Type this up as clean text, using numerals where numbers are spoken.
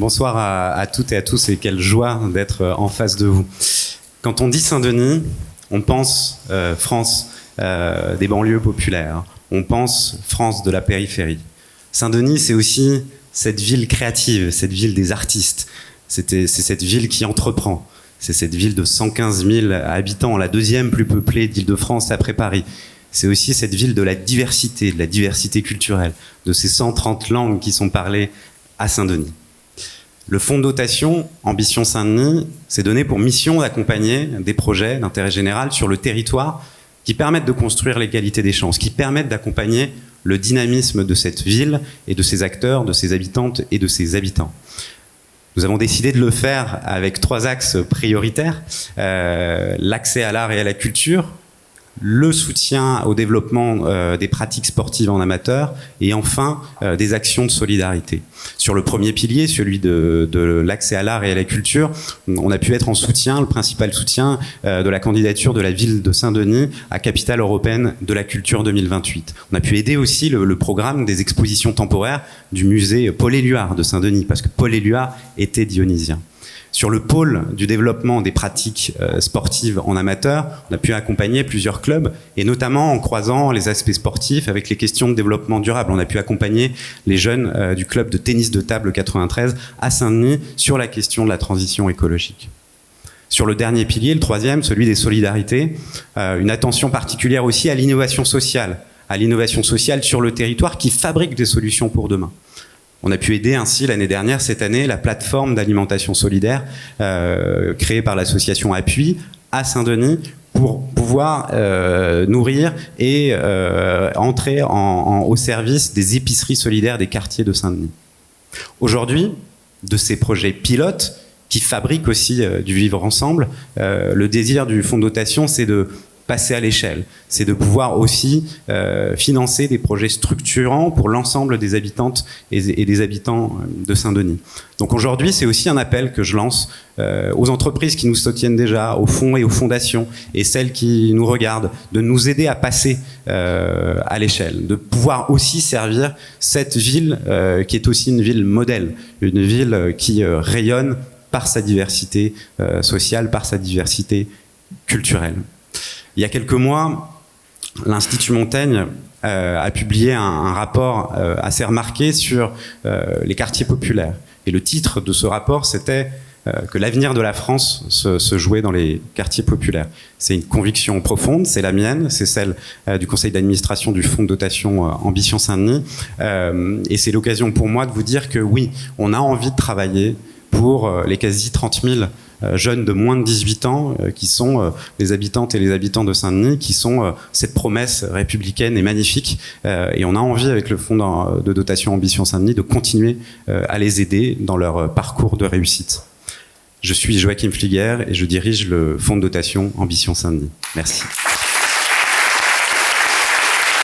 Bonsoir à toutes et à tous et quelle joie d'être en face de vous. Quand on dit Saint-Denis, on pense France des banlieues populaires, on pense France de la périphérie. Saint-Denis, c'est aussi cette ville créative, cette ville des artistes, c'est cette ville qui entreprend, c'est cette ville de 115 000 habitants, la deuxième plus peuplée d'Île-de-France après Paris. C'est aussi cette ville de la diversité culturelle, de ces 130 langues qui sont parlées à Saint-Denis. Le fonds de dotation Ambition Saint-Denis s'est donné pour mission d'accompagner des projets d'intérêt général sur le territoire qui permettent de construire l'égalité des chances, qui permettent d'accompagner le dynamisme de cette ville et de ses acteurs, de ses habitantes et de ses habitants. Nous avons décidé de le faire avec 3 axes prioritaires, l'accès à l'art et à la culture, le soutien au développement des pratiques sportives en amateur et enfin des actions de solidarité. Sur le premier pilier, celui de l'accès à l'art et à la culture, on a pu être en soutien, le principal soutien de la candidature de la ville de Saint-Denis à Capitale européenne de la culture 2028. On a pu aider aussi le programme des expositions temporaires du musée Paul Éluard de Saint-Denis, parce que Paul Éluard était dionysien. Sur le pôle du développement des pratiques sportives en amateur, on a pu accompagner plusieurs clubs, et notamment en croisant les aspects sportifs avec les questions de développement durable. On a pu accompagner les jeunes du club de tennis de table 93 à Saint-Denis sur la question de la transition écologique. Sur le dernier pilier, le troisième, celui des solidarités, une attention particulière aussi à l'innovation sociale sur le territoire qui fabrique des solutions pour demain. On a pu aider ainsi l'année dernière, cette année, la plateforme d'alimentation solidaire créée par l'association Appui à Saint-Denis pour pouvoir nourrir et entrer au service des épiceries solidaires des quartiers de Saint-Denis. Aujourd'hui, de ces projets pilotes qui fabriquent aussi du vivre ensemble, le désir du fonds de dotation, c'est de passer à l'échelle, c'est de pouvoir aussi financer des projets structurants pour l'ensemble des habitantes et des habitants de Saint-Denis. Donc aujourd'hui, c'est aussi un appel que je lance aux entreprises qui nous soutiennent déjà, aux fonds et aux fondations, et celles qui nous regardent, de nous aider à passer à l'échelle, de pouvoir aussi servir cette ville qui est aussi une ville modèle, une ville qui rayonne par sa diversité sociale, par sa diversité culturelle. Il y a quelques mois, l'Institut Montaigne a publié un rapport assez remarqué sur les quartiers populaires. Et le titre de ce rapport, c'était que l'avenir de la France se jouait dans les quartiers populaires. C'est une conviction profonde, c'est la mienne, c'est celle du conseil d'administration du fonds de dotation Ambition Saint-Denis. Et c'est l'occasion pour moi de vous dire que oui, on a envie de travailler pour les quasi 30 000 jeunes de moins de 18 ans qui sont les habitantes et les habitants de Saint-Denis, qui sont cette promesse républicaine et magnifique. Et on a envie, avec le fonds de dotation Ambition Saint-Denis, de continuer à les aider dans leur parcours de réussite. Je suis Joachim Flieger et je dirige le fonds de dotation Ambition Saint-Denis. Merci.